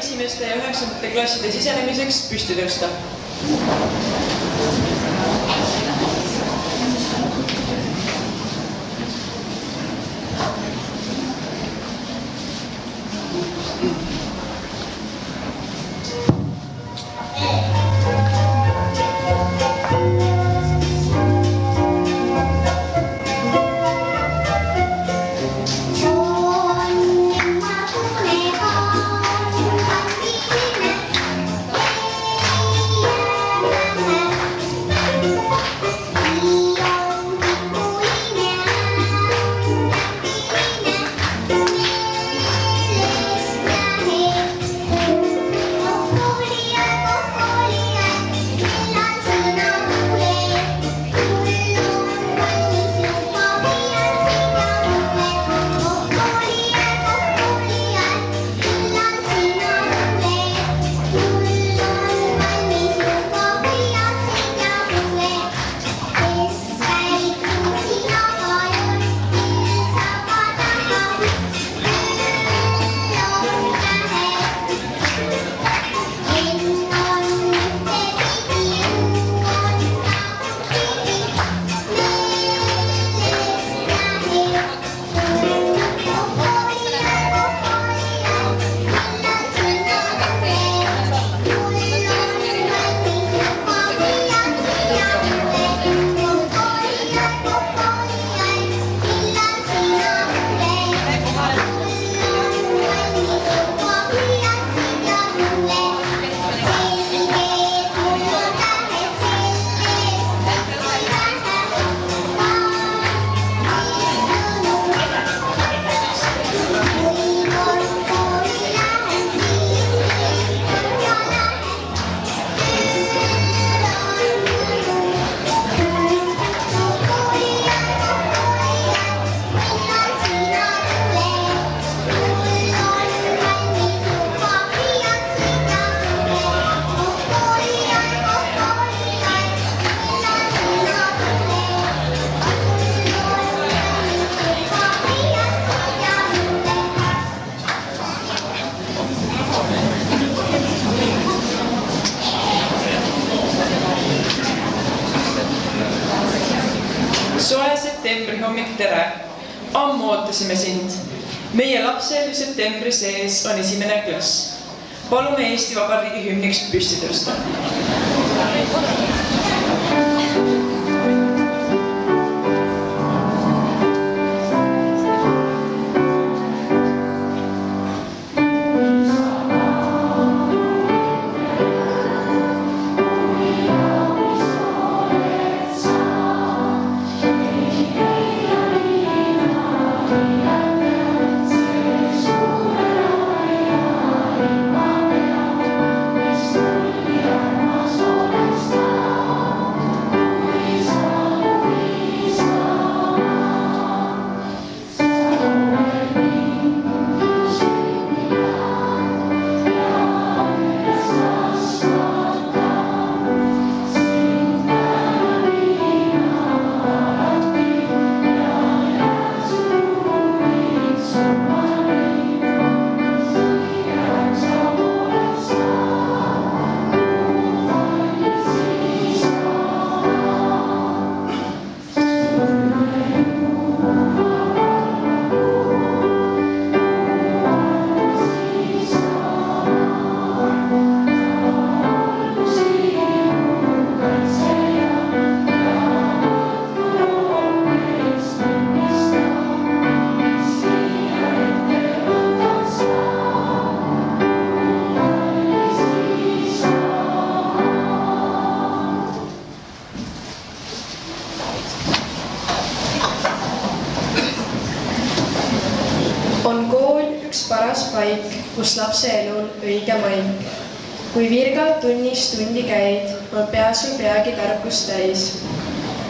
esimeste ja 9. klasside sisenemiseks püsti tõusta. Soe septembri hommik, tere! Ammu ootasime sind. Meie lapsel septembri sees on 1. klass. Palume Eesti Vabariigi hümniks püsti tõusta. paras paik, kus lapse elul õige maik. Kui virgalt tunnis tundi käid, on pea sul peagi tarkust täis.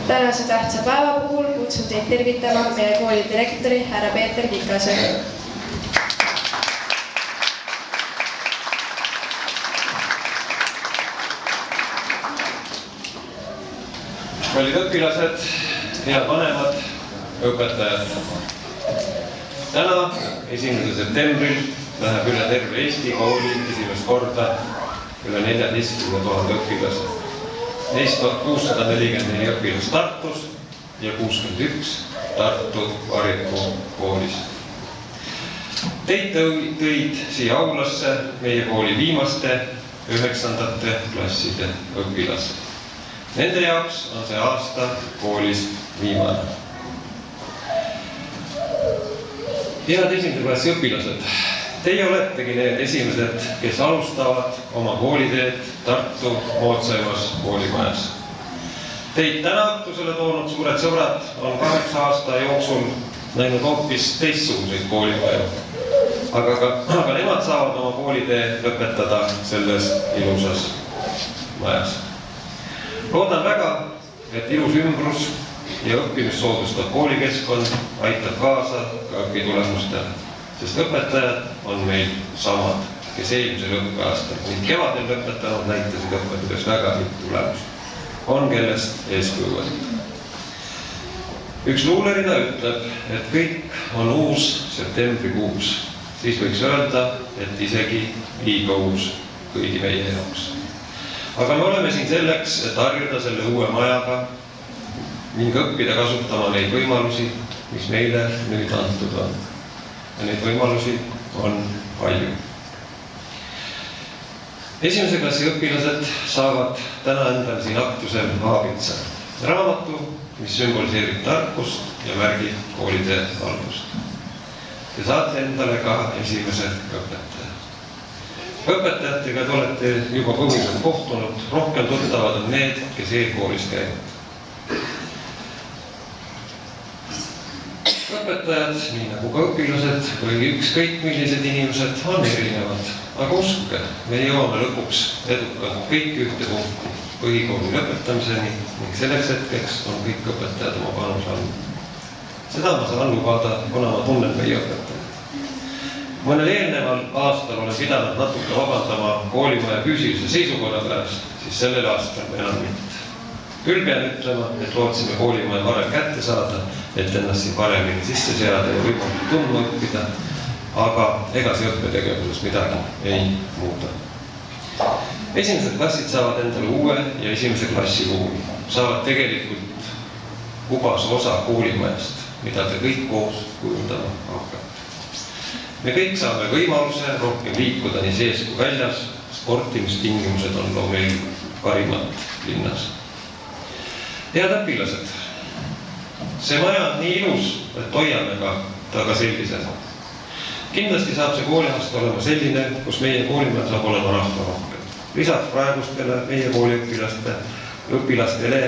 Tänase tähtsa päeva puhul kutsun teid tervitama meie kooli direktori härra Peeter Kikase. Kallid õpilased, head vanemad, õpetajad. Täna, 1. septembril läheb üle terve Eesti kooli esimest korda üle 14 000 õpilase. Neist 1644 õpilast Tartus ja 61 Tartu Variku koolis. Teid tõid siia aulasse meie kooli viimaste 9. klasside õpilased. Nende jaoks on see aasta koolis viimane. Head 1. klassi õpilased, teie oletegi need esimesed, kes alustavad oma kooliteed Tartu moodsaimas koolimajas. Teid tänatusele toonud suured sõbrad on 8 aasta jooksul näinud hoopis teistsuguseid koolimaja. Aga nemad saavad oma koolitee lõpetada selles ilusas majas. Loodan väga, et ilus ümbrus ja õppimist soodustav koolikeskkond aitab kaasa ka õpitulemustele, sest õpetajad on meil samad, kes eelmisel õppeaastal ning kevadel lõpetanud näitasid õpetades väga häid tulemusi. On kellest eeskuju võtta. Üks luulerida ütleb, et kõik on uus septembrikuus. Siis võiks öelda, et isegi liiga uus kõigi meie jaoks. Aga me oleme siin selleks, et harjuda selle uue majaga ning õppida kasutama neid võimalusi, mis meile nüüd antud on. Ja neid võimalusi on palju. 1. klassi õpilased saavad täna endal siin aktusel aabitsa. Raamatu, mis sümboliseerib tarkust ja märgib koolitee algust. Te saate endale ka esimese õpetaja. Õpetajatega te olete juba põgusalt kohtunud, rohkem tuttavad on need, kes eelkoolis käivad. Õpetajad, nii nagu ka õpilased või ükskõik millised inimesed on erinevad, aga uskuge, me jõuame lõpuks edukalt kõik ühte punkti põhikooli lõpetamiseni ning selleks hetkeks on kõik õpetajad oma panuse andnud. Seda ma saan lubada, kuna ma tunnen meie õpetajaid. Mõnel eelneval aastal olen pidanud natuke vabandama koolimaja füüsilise seisukorra pärast, siis sellel aastal enam mitte. Küll pean ütlema, et lootsime koolimaja varem kätte saada, et ennast siin paremini sisse seada ja võimalik tundma õppida, aga ega see õppetegevuses midagi ei muuda. 1. klassid saavad endale uue ja 1. klassi ruumi, saavad tegelikult ubas osa koolimajast, mida te kõik koos kujundama hakkate. Me kõik saame võimaluse rohkem liikuda nii sees kui väljas, sportimistingimused on meil parimad linnas. Head õpilased, see maja on nii ilus, et hoiame ta ka sellisena. Kindlasti saab see kooliaasta olema selline, kus meie koolimaja saab olema rahva rohkem. Lisaks praegustele meie kooliõpilastele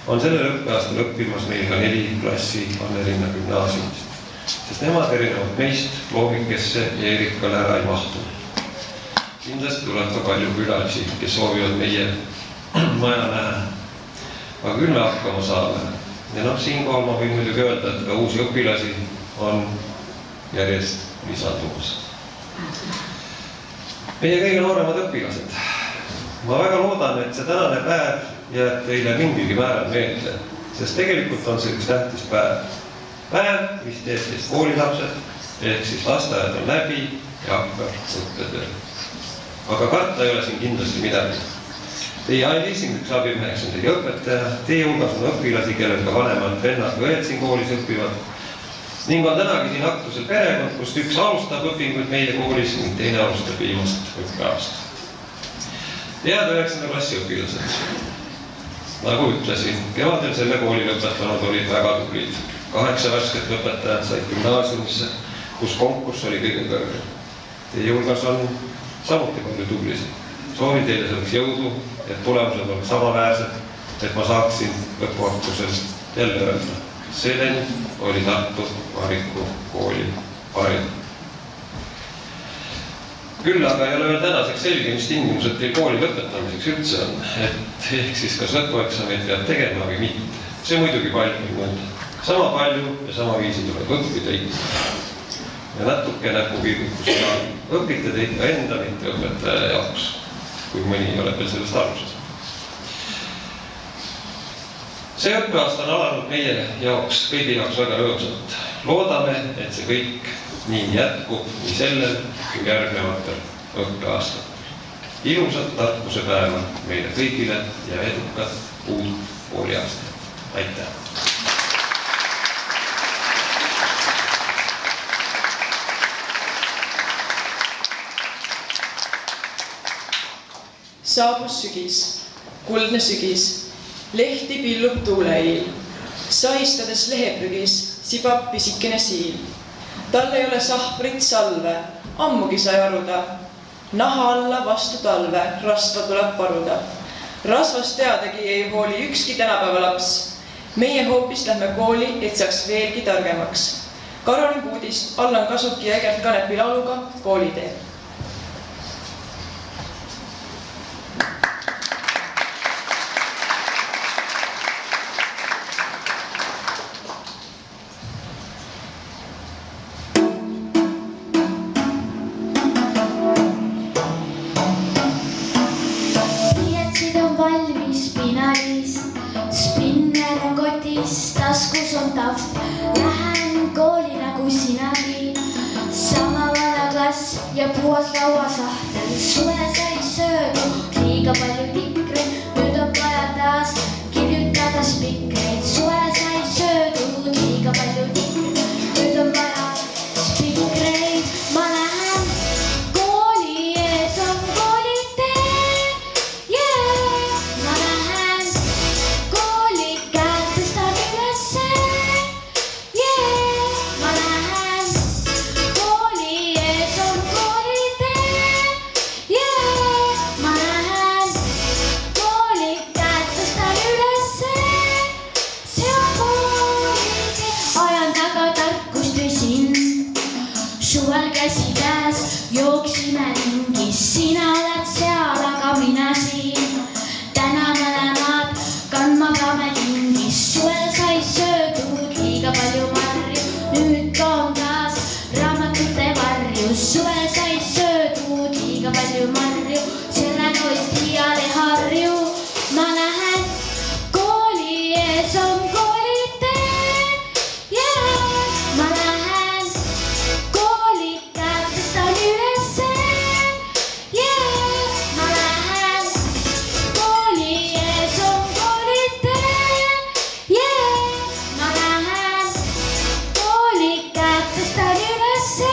on sellel õppeaastal õppimas meil ka 4 klassi Annelinna gümnaasiumist, sest nemad erinevad meist loogikesse ja Erikale ära ei mahtu. Kindlasti tuleb ka palju külalisi, kes soovivad meie maja näha, aga küll me hakkama saame. Ja siinkohal ma võin muidugi öelda, et ka uusi õpilasi on järjest lisandumas. Meie kõige nooremad õpilased. Ma väga loodan, et see tänane päev jääb teile mingilgi määral meelde, sest tegelikult on see üks tähtis päev. Päev, mis teeb teist koolilapsed, ehk siis lasteaed on läbi ja hakkab õppetöö. Aga karta ei ole siin kindlasti midagi. Teie esimeseks abimeheks on teie õpetaja, teie hulgas on õpilasi, kellel ka vanemad vennad või õed siin koolis õpivad. Ning on tänagi siin aktusel perekond, kust üks alustab õpinguid meie koolis ning teine alustab viimast õppeaastat. Head 9. klassi õpilased. Nagu ütlesin, kevadel selle kooli lõpetanud olid väga tublid. 8 värsket õpetajad said gümnaasiumisse, kus konkurss oli kõige kõrgem. Teie hulgas on samuti palju tublisid. Soovin teile selleks jõudu, et tulemused oleks samaväärsed, et ma saaksin lõpuaktusel jälle öelda. Selline oli Tartu Variku kooli parim. Küll aga ei ole veel tänaseks selge, mis tingimused teil kooli lõpetamiseks üldse on, et ehk siis kas lõpueksameid peab tegema või mitte. See muidugi palju ei mõelda. Sama palju ja sama viisi tuleb õppida ikka. Ja natuke näpupilgutusega õpite te ikka enda, mitte õpetaja jaoks, kui mõni ei ole veel sellest alusest. See õppeaasta on alanud meie jaoks, kõigi jaoks väga rõõmsalt. Loodame, et see kõik nii jätkub nii sellel kui järgnevatel õppeaastatel. Ilusat tarkusepäeva meile kõigile ja edukat uut kooliaastat. Aitäh! Saabus sügis, kuldne sügis, lehti pillub tuuleiil. Sahistades leheprügis sibab pisikene siil. Tal ei ole sahvrit salve, ammugi sai aruda. Naha alla vastu talve, rasva tuleb paruda. Rasvast teadagi ei hooli ükski tänapäeva laps. Meie hoopis lähme kooli, et saaks veelgi targemaks. Karolin Puudist, Allan Kasuki ja Egert Kanepi lauluga Koolitee. Spinner on kotis, taskus on tahv. Lähen kooli nagu sinagi. Sama vana klass ja puhas lauasahtel. Suve sai söödud liiga palju tikreid. Nüüd on vaja taas kirjutada spikreid. Suve sai söödud liiga palju tikreid. Nüüd on vaja spikreid. Ma lähen kooli ees on koolitee. Ma lähen kooli käed tõstan ülesse. Ma lähen kooli ees on koolitee. Ma lähen kooli käed tõstan ülesse. See on koolitee. Ajan taga tarkust vesin. Suvel käsi käes jooksime ringis. Sina oled seal, aga mina siin. Täna mõlemad kandma peame kingis. Suvel sai söödud liiga palju marju. Nüüd toon taas raamatute varju. Suvel sai söödud liiga palju marju. Selle noist liiale harju. Ma lähen kooli ees on koolitee. Ma lähen kooli käed tõstan ülesse. Ma lähen kooli ees on koolitee. Ma lähen kooli käed tõstan ülesse.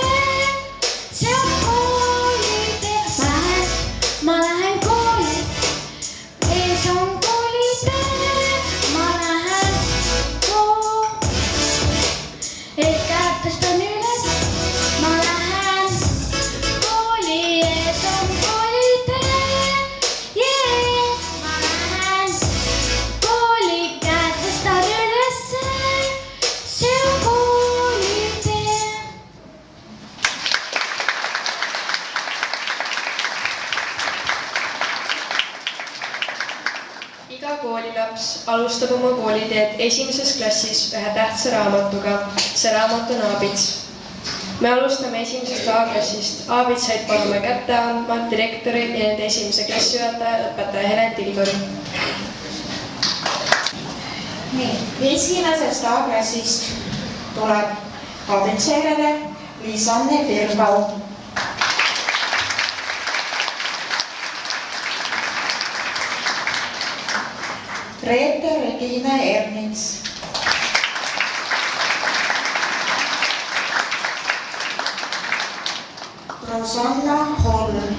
See on koolitee. Ma lähen kooli ees on koolitee. Ma lähen käed tõstan üles. Ma lähen kooli ees on koolitee. Ma lähen kooli käed tõstan ülesse. See on koolitee. Iga koolilaps alustab oma kooliteed esimeses klassis ühe tähtsa raamatuga. See raamat on Aabits. Me alustame esimesest A-klassist. Aabitsaid palume kätte andma direktori ja nende esimese klassijuhataja õpetaja Helen Tilgori. Esimesest A-klassist tuleb aabitsejärele Liisanne Virgau. Reete Regina Ernits. Rosanna Holm.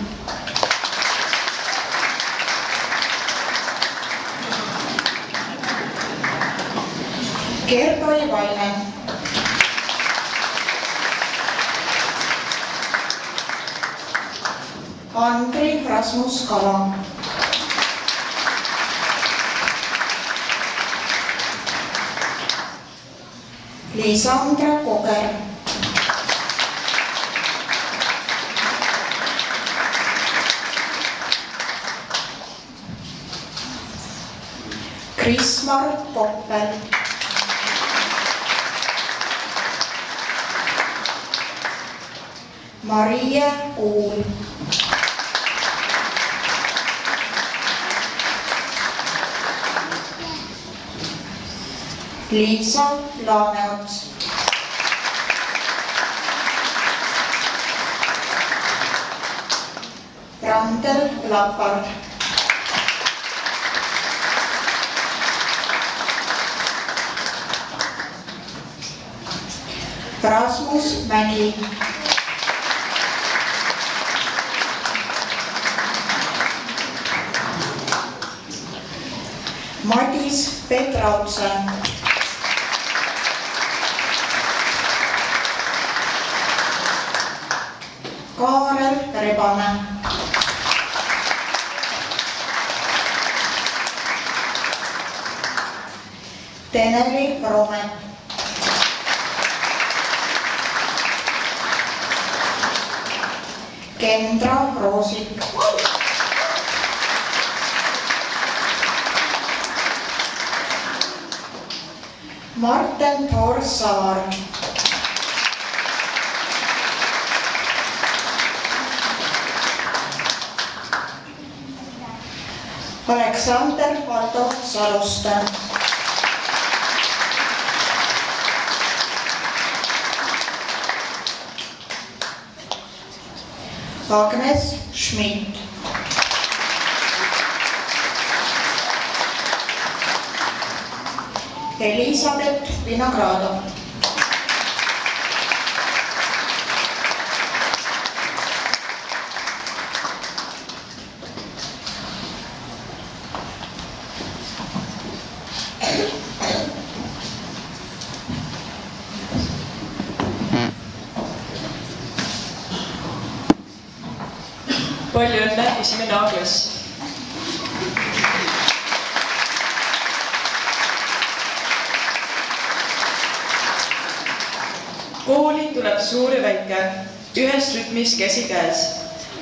Gerdo Ivaine. Andri Rasmus Kala. Liisandra Koger. Krismar Koppel. Maria Kuul. Liisa Laaneots. Aleksander Lapard. Rasmus Mägi. Madis Petrautsen. Kaarel Rebane. Teneli Rome. Kendra Roosik. Marten Torsaar. Aleksander Valdo Saluste. Agnes Schmidt. Elisabeth Vinogradov. Palju õnne, esimene A-klass. Kooli tuleb suur ja väike, ühes rütmis käsi käes.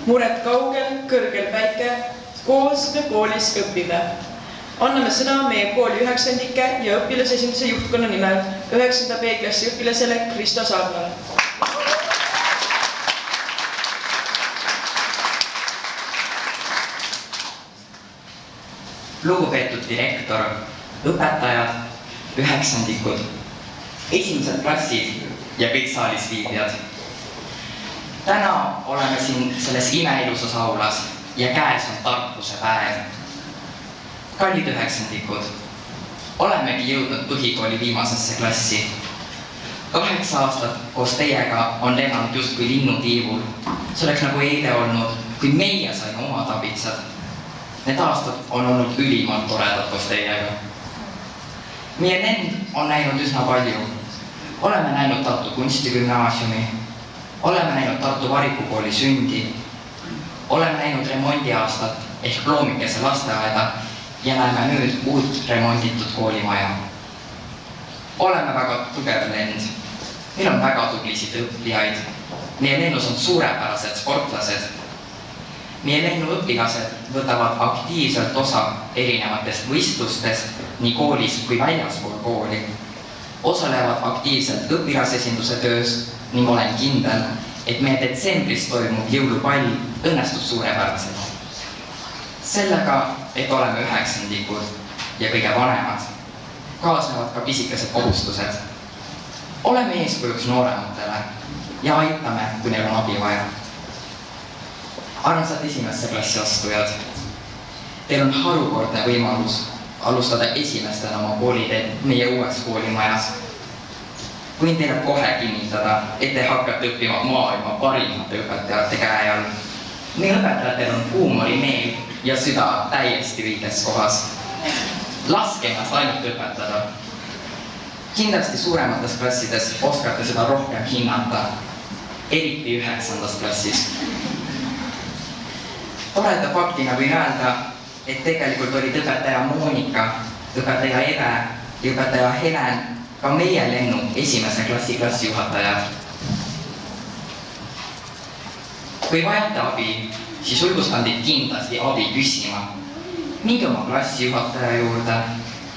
Mured kaugel, kõrgel päike, koos me koolis õpime. Anname sõna meie kooli 9-ndike ja õpilasesinduse juhtkonna nimel 9. B-klassi õpilasele Kristo Saarnale. Lugupeetud direktor, õpetajad, 9-ndikud, esimesed klassid ja kõik saalis viibijad. Täna oleme siin selles imeilusas aulas ja käes on tarkuse päev. Kallid 9-ndikud, olemegi jõudnud põhikooli viimasesse klassi. 8 aastat koos teiega on lennanud justkui linnutiivul. See oleks nagu eile olnud, kui meie saime omad abitsad. Need aastad on olnud ülimalt toredad koos teiega. Meie lend on näinud üsna palju. Oleme näinud Tartu kunstigümnaasiumi, oleme näinud Tartu Varikukooli sündi, oleme näinud remondiaastat ehk Loomikese lasteaeda ja näeme nüüd uut remonditud koolimaja. Oleme väga tugev lend. Meil on väga tublisid õppijaid. Meie lennus on suurepärased sportlased. Meie lennu õpilased võtavad aktiivselt osa erinevatest võistlustest nii koolis kui väljaspool kooli. Osalevad aktiivselt õpilasesinduse töös ning olen kindel, et meie detsembris toimuv jõulupall õnnestub suurepäraselt. Sellega, et oleme 9-ndikud ja kõige vanemad, kaasnevad ka pisikesed kohustused. Oleme eeskujuks noorematele ja aitame, kui neil on abi vaja. Armsad esimesse klassi astujad, teil on harukordne võimalus alustada esimestena oma kooliteed meie uues koolimajas. Võin teile kohe kinnitada, et te hakkate õppima maailma parimate õpetajate käe all. Meie õpetajatel on huumorimeel ja süda täiesti õiges kohas. Laske ennast ainult õpetada. Kindlasti suuremates klassides oskate seda rohkem hinnata, eriti 9. klassis. Toreda faktina võin öelda, et tegelikult olid õpetaja Monika, õpetaja Eve ja õpetaja Helen ka meie lennu esimese klassi klassijuhatajad. Kui vajate abi, siis julgustan teid kindlasti abi küsima. Minge oma klassijuhataja juurde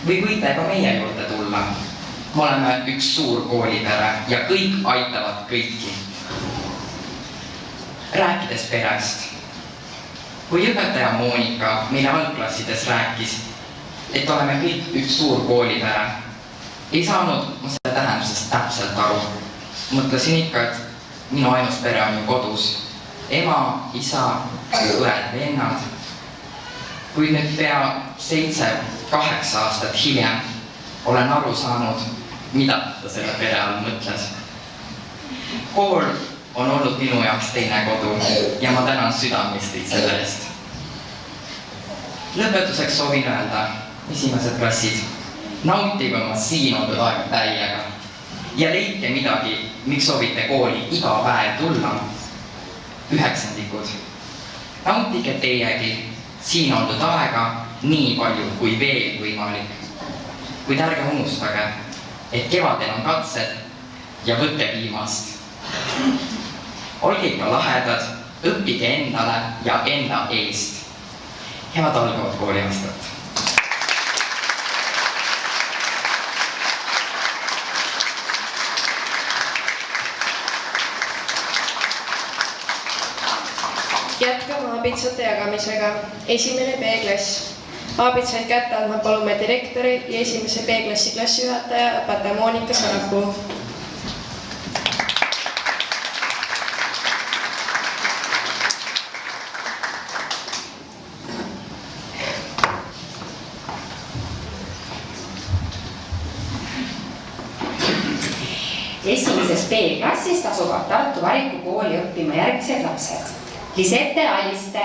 või võite ka meie juurde tulla. Me oleme üks suur koolipere ja kõik aitavad kõiki. Rääkides perest. Kui õpetaja Monika meile algklassides rääkis, et oleme kõik üks suur koolipere, ei saanud ma selle tähendusest täpselt aru. Mõtlesin ikka, et minu ainus pere on ju kodus. ema, isa, õed, vennad. Kuid nüüd pea 7-8 aastat hiljem olen aru saanud, mida ta selle pere all mõtles. Kool on olnud minu jaoks teine kodu ja ma tänan südamesti selle eest. Lõpetuseks soovin öelda, esimesed klassid, nautige oma siin oldud aega täiega ja leidke midagi, miks soovite kooli iga päev tulla. 9-ndikud, nautige teiegi siin oldud aega nii palju kui veel võimalik. Kuid ärge unustage, et kevadel on katsed ja võtke viimast. Olge ikka lahedad, õppige endale ja enda eest. Head algavad kooliaastat. Jätkame aabitsate jagamisega. Esimene B-klass. Aabitsaid kätte andma palume direktori ja esimese B-klassi klassijuhataja õpetaja Moonika Sarapuu. Esimeses B-klassist asuvad Tartu Variku kooli õppima järgmised lapsed. Lisette Aliste,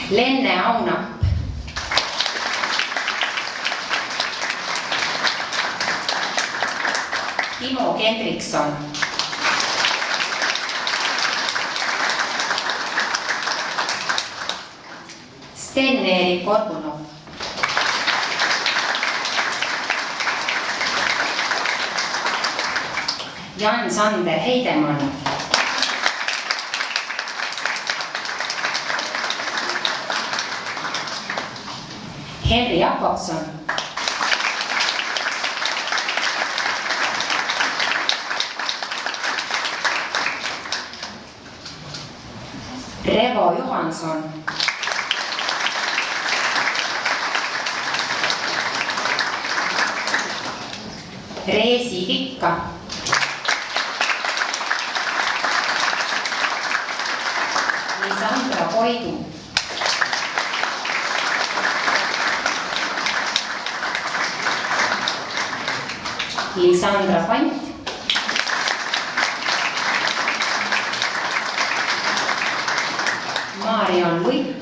Lenne Aunap, Timo Kendrikson, Sten-Eeri Korbunov, Jan-Sander Heidemann, Henri Jakobson, Revo Johansson, Reesi Kikka, Lisandra Koidu, Lisandra Pant, Marion Luik,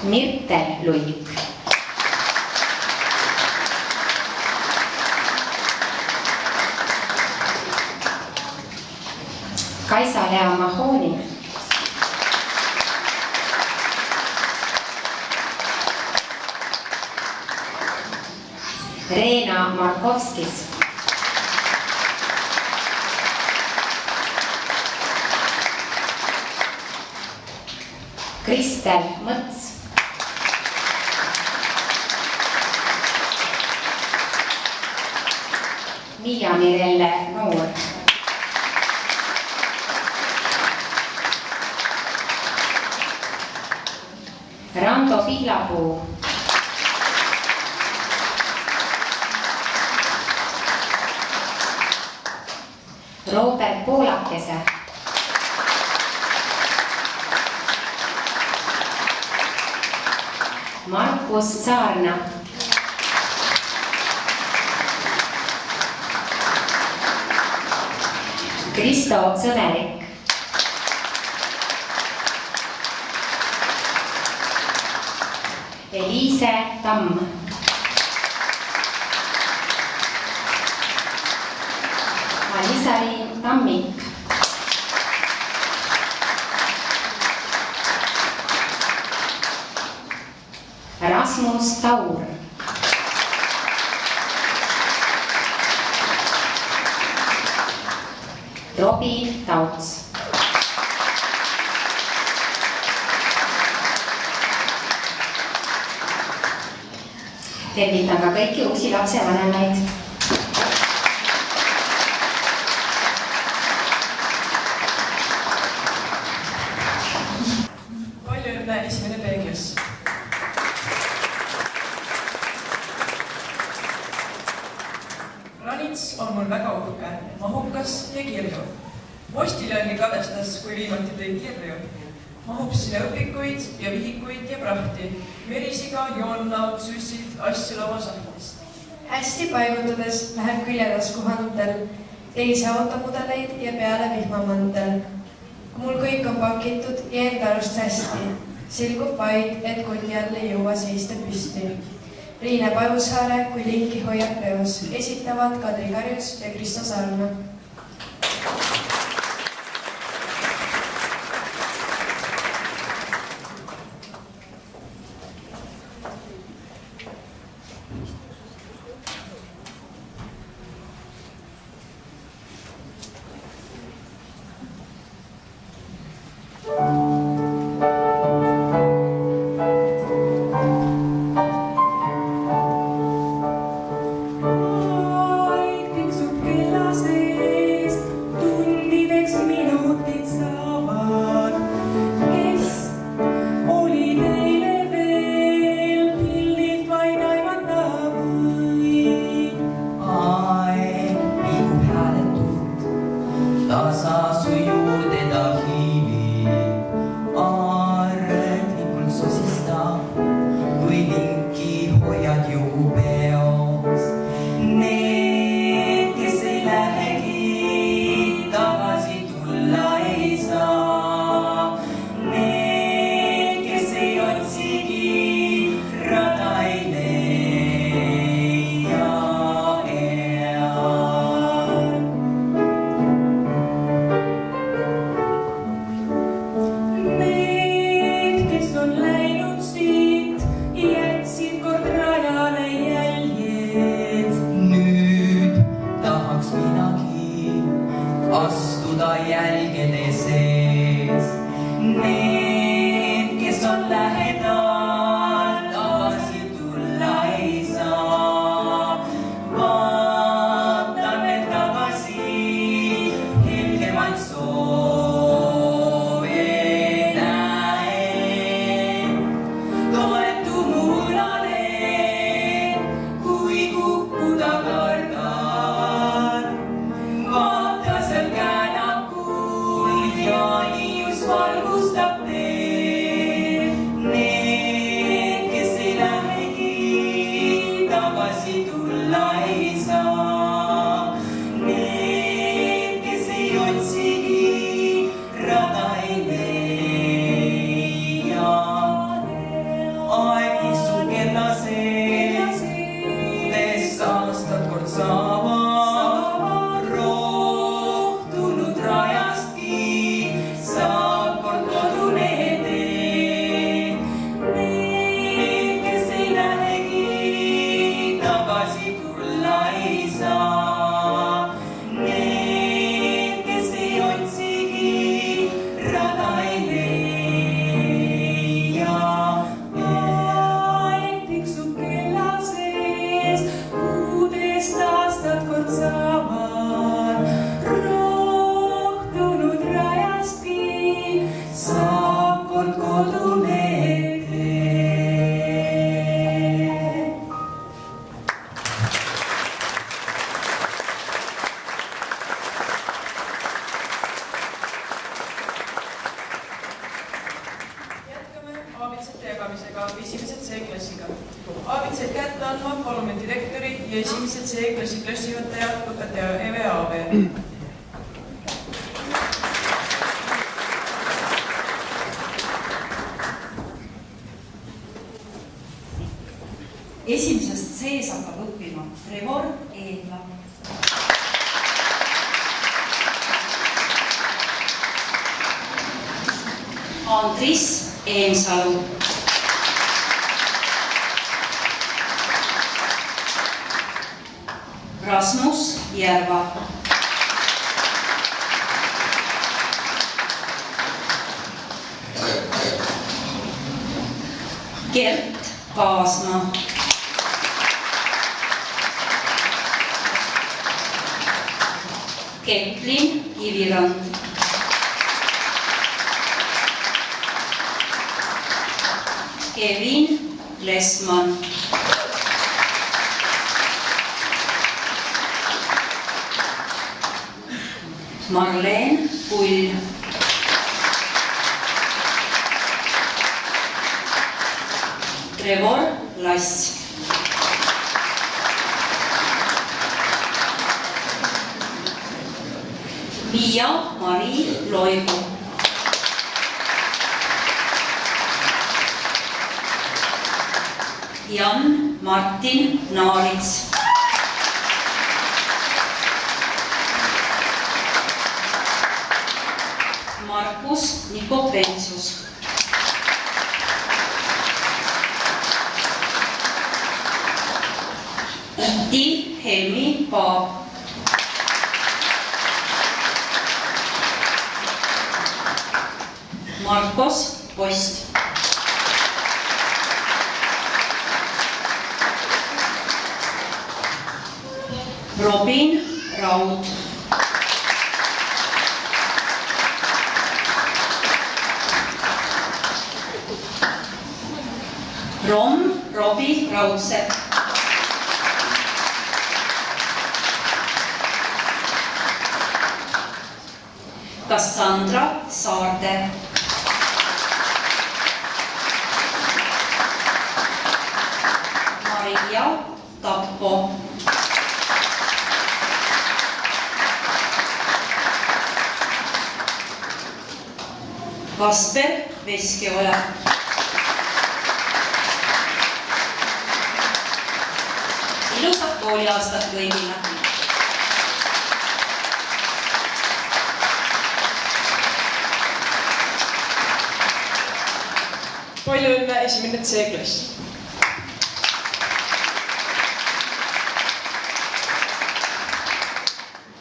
Mirte Luik, Kaisa-Lea Mahoni, Reena Markovskis, Kristel Mõts, Miia-Mirelle Noor, Rando Pihlapuu, Robert Poolakese, Markus Saarna, Kristo Sõderik, Eliise Tamm, Alisari Tammik, Rasmus Taur, Robin Tauts, tervitan ka kõiki uusi lapsevanemaid. Postiljongi kadestas, kui viimati tõi kirju. Mahub sinna õpikuid ja vihikuid ja prahti. Merisiga, joonlaud, süssid, asju lauasahtlist. Hästi paigutades läheb küljetasku handel, teisi automudeleid ja peale vihmamantel. Kui mul kõik on pakitud ja enda arust hästi, selgub vaid, et koti all ei jõua seista püsti. Riine Pajusaare kui linki hoiab peos, esitavad Kadri Karjus ja Kristo Sarna. Esimesest sees hakkab õppima Trevor Eedla. Andris Eensalu. Rasmus Järva. Gert Paasma. Ketlin Kivirand. Kevin Lesman. Marleen Pull. Trevor Lass. Miia-Mari Loigu. Jan-Martin Naarits. Markus Nikopensius. Iti Helmi Paab. Markos Post. Robin Raud. Robi Raudsepp. Cassandra Saarde. Maria Tappo. Kasper Veskioja. Ilusat kooliaastat kõigile! Palju õnne esimene C-klass!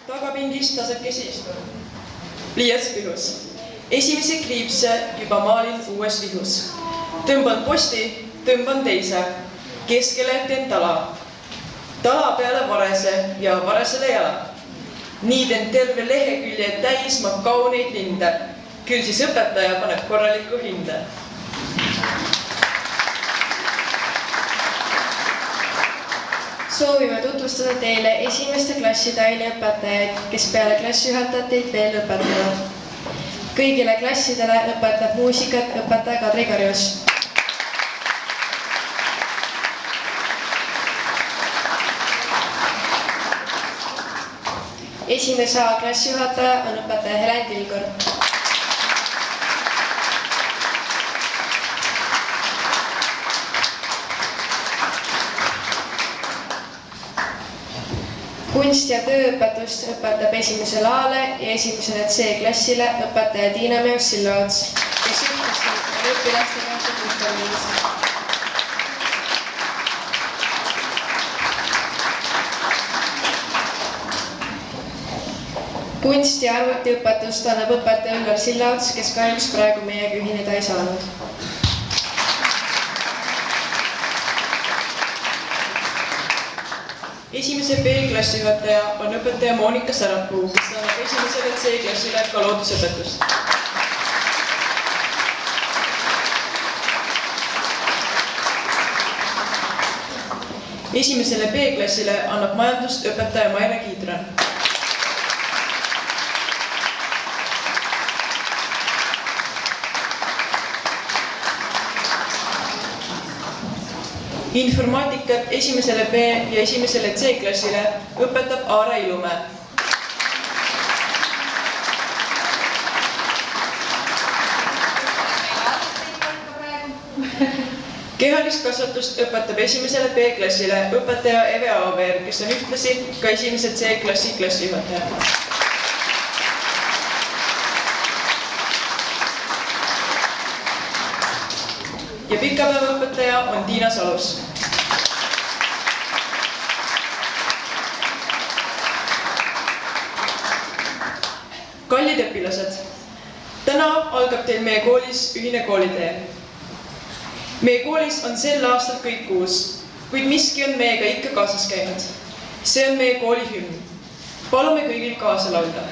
Tagapingis tasakesi istuv. Pliiats pihus. Esimese kriipse juba maalin uues vihus. Tõmban posti, tõmban teise. Keskele teen tala. Tala peale varese ja varesele jala. Niiden terve lehekülje täis ma kauneid linde. Küll siis õpetaja paneb korralikku hinde. Soovime tutvustada teile esimeste klasside aineõpetajaid, kes peale klassijuhatajat teid veel õpetavad. Kõigile klassidele õpetab muusikat õpetaja Kadri Karjus. Esimese A klassijuhataja on õpetaja Helen Tilgur. Kunst- ja tööõpetust õpetab esimesele A-le ja esimesele C-klassile õpetaja Tiina Meos-Sillots, kes ühtlustab õpilastega tutvustamises. Kunst- ja arvutiõpetust annab õpetaja Üllar Sillots, kes kahjuks praegu meiega ühineda ei saanud. Esimese B-klassi juhataja on õpetaja Monika Sarapuu, kes annab esimesele C-klassile ka loodusõpetust. Esimesele B-klassile annab majandust õpetaja Maire Kiidran. Informaatikat esimesele B ja esimesele C-klassile õpetab Aare Ilumäe. Kehalist kasvatust õpetab esimesele B-klassile õpetaja Eve Aaver, kes on ühtlasi ka esimese C-klassi klassijuhataja. Ja pikapäevaõpetaja on Tiina Salus. Kallid õpilased, täna algab teil meie koolis ühine koolitee. Meie koolis on sel aastal kõik uus, kuid miski on meiega ikka kaasas käinud. See on meie kooli hümn. Palume kõigil kaasa laulda.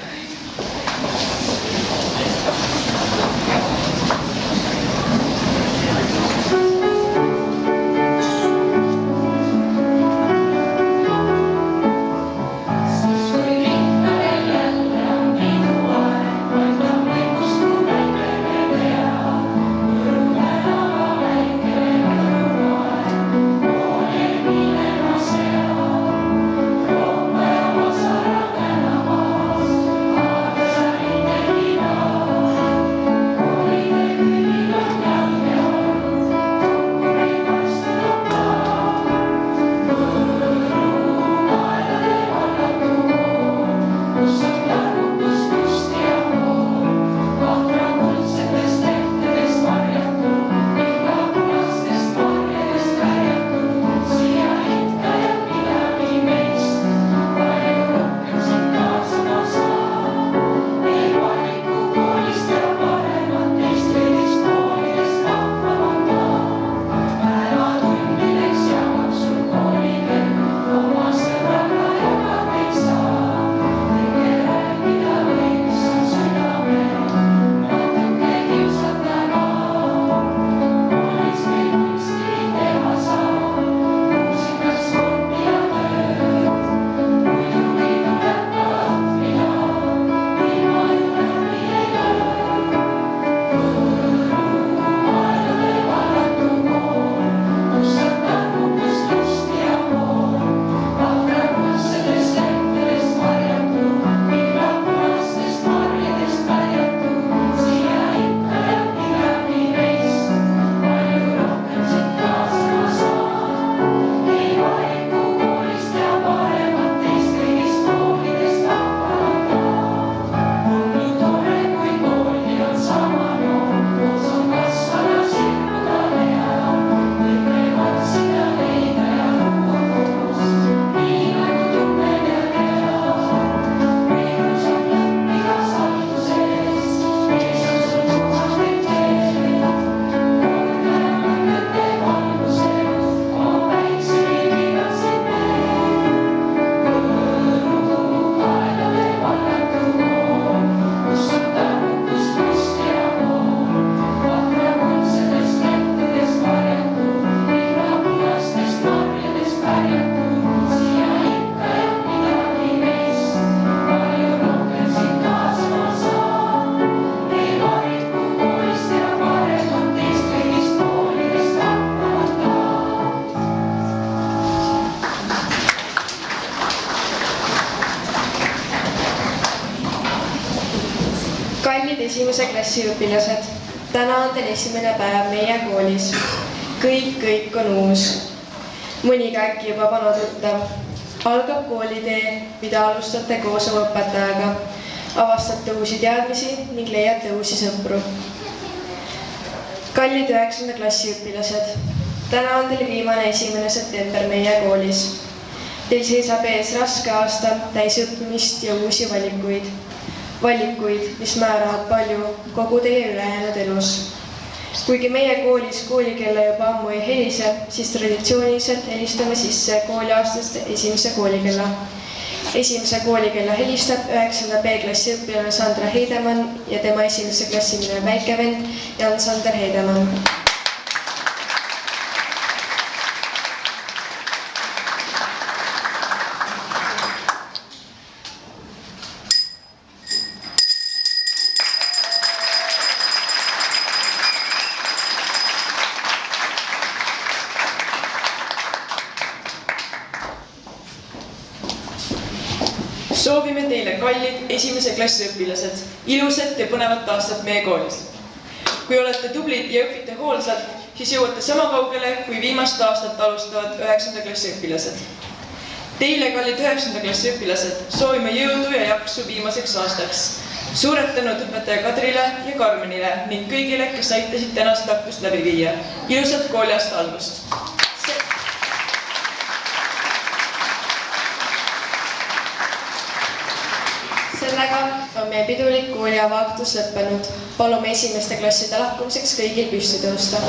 esimese klassi õpilased, täna on teil esimene päev meie koolis. Kõik on uus. Mõni ka äkki juba vana tuttav. Algab koolitee, mida alustate koos oma õpetajaga. Avastate uusi teadmisi ning leiate uusi sõpru. Kallid 9. klassi õpilased, täna on teil viimane 1. september meie koolis. Teil seisab ees raske aasta, täis õppimist ja uusi valikuid. Valikuid, mis määravad palju kogu teie ülejäänud elus. Kuigi meie koolis koolikella juba ammu ei helise, siis traditsiooniliselt helistame sisse kooliaastaste esimese koolikella. Esimese koolikella helistab 9. B-klassi õpilane Sandra Heidemann ja tema esimese klassiline väikevend Jan-Sander Heidemann. Soovime teile kallid 1. klassi õpilased ilusat ja põnevat aastat meie koolis. Kui olete tublid ja õpite hoolsalt, siis jõuate sama kaugele kui viimast aastat alustavad 9. klassi õpilased. Teile, kallid 9. klassi õpilased, soovime jõudu ja jaksu viimaseks aastaks. Suured tänud õpetaja Kadrile ja Karmenile ning kõigile, kes aitasid tänast taktust läbi viia. Ilusat kooliaasta algust! Sellega on meie pidulik kooli avaaktus lõppenud. Palume esimeste klasside lahkumiseks kõigil püsti tõusta.